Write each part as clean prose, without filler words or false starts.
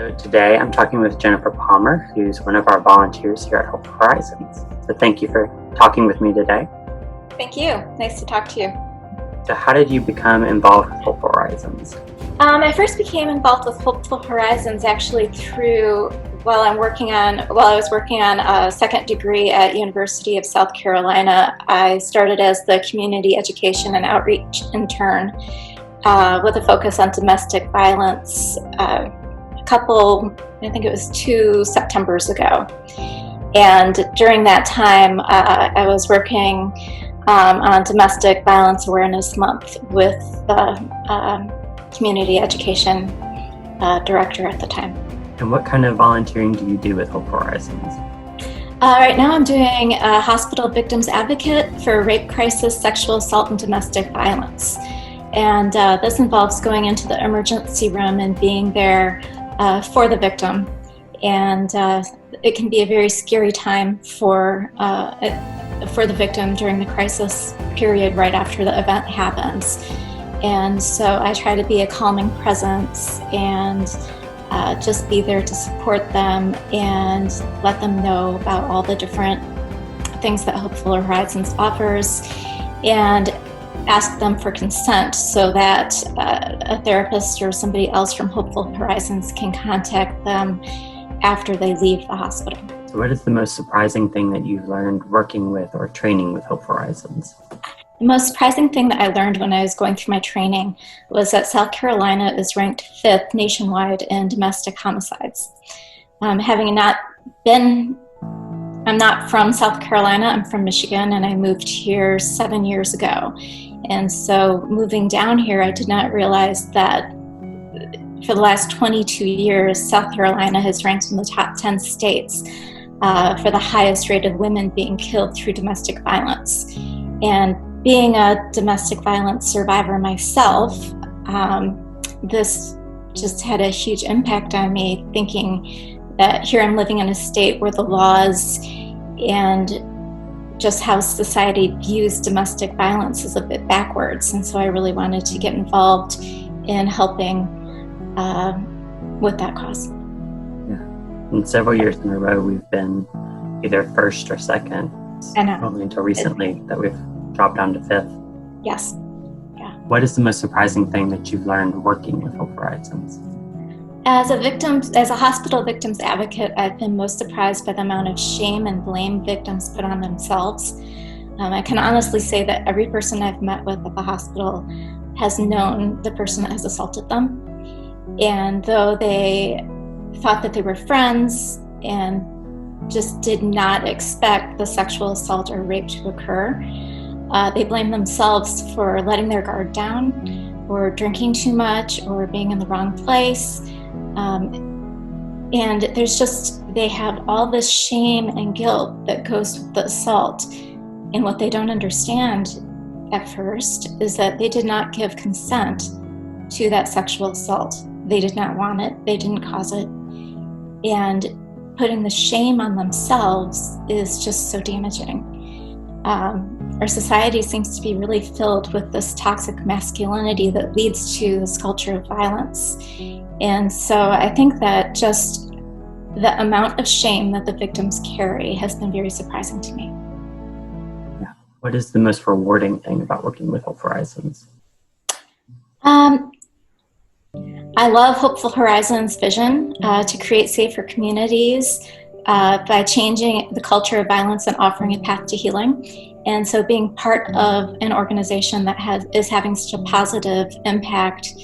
So today I'm talking with Jennifer Palmer, who's one of our volunteers here at Hope Horizons. So thank you for talking with me today. Thank you. Nice to talk to you. So how did you become involved with Hope Horizons? I first became involved with Hopeful Horizons actually through while I was working on a second degree at University of South Carolina. I started as the community education and outreach intern with a focus on domestic violence. I think it was 2 Septembers ago. And during that time, I was working on Domestic Violence Awareness Month with the community education director at the time. And what kind of volunteering do you do with Hope Horizons? Right now I'm doing a hospital victims advocate for rape crisis, sexual assault, and domestic violence. And this involves going into the emergency room and being there for the victim. And it can be a very scary time for the victim during the crisis period right after the event happens. And so I try to be a calming presence and just be there to support them and let them know about all the different things that Hopeful Horizons offers and ask them for consent so that a therapist or somebody else from Hopeful Horizons can contact them after they leave the hospital. So what is the most surprising thing that you've learned working with or training with Hope Horizons? The most surprising thing that I learned when I was going through my training was that South Carolina is ranked 5th nationwide in domestic homicides. I'm not from South Carolina, I'm from Michigan, and I moved here 7 years ago. And so moving down here, I did not realize that for the last 22 years, South Carolina has ranked in the top 10 states for the highest rate of women being killed through domestic violence. And being a domestic violence survivor myself, this just had a huge impact on me, thinking that here I'm living in a state where the laws and just how society views domestic violence is a bit backwards. And so I really wanted to get involved in helping with that cause. Yeah. And several years in a row, we've been either first or second. I know. Only until recently that we've dropped down to 5th. Yes. Yeah. What is the most surprising thing that you've learned working with Hope Horizons? As a hospital victims advocate, I've been most surprised by the amount of shame and blame victims put on themselves. I can honestly say that every person I've met with at the hospital has known the person that has assaulted them. And though they thought that they were friends and just did not expect the sexual assault or rape to occur, they blame themselves for letting their guard down or drinking too much or being in the wrong place. And they have all this shame and guilt that goes with the assault. And what they don't understand at first is that they did not give consent to that sexual assault. They did not want it. They didn't cause it. And putting the shame on themselves is just so damaging. Our society seems to be really filled with this toxic masculinity that leads to this culture of violence. And so I think that just the amount of shame that the victims carry has been very surprising to me. Yeah. What is the most rewarding thing about working with Hope Horizons? I love Hopeful Horizons' vision to create safer communities by changing the culture of violence and offering a path to healing. And so being part of an organization that is having such a positive impact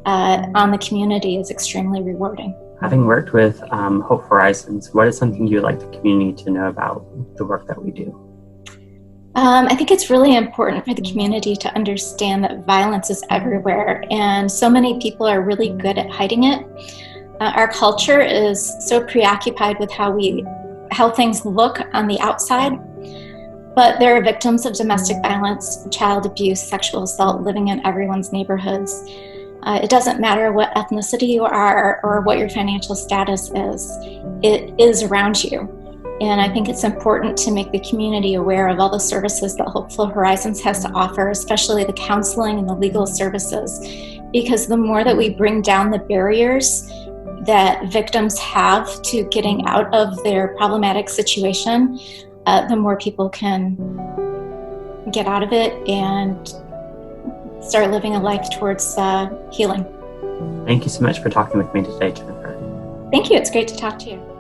on the community is extremely rewarding. Having worked with Hope Horizons, what is something you'd like the community to know about the work that we do? I think it's really important for the community to understand that violence is everywhere, and so many people are really good at hiding it. Our culture is so preoccupied with how things look on the outside, but there are victims of domestic violence, child abuse, sexual assault living in everyone's neighborhoods. It doesn't matter what ethnicity you are or what your financial status is, it is around you. And I think it's important to make the community aware of all the services that Hopeful Horizons has to offer, especially the counseling and the legal services, because the more that we bring down the barriers, that victims have to getting out of their problematic situation, the more people can get out of it and start living a life towards healing. Thank you so much for talking with me today, Jennifer. Thank you. It's great to talk to you.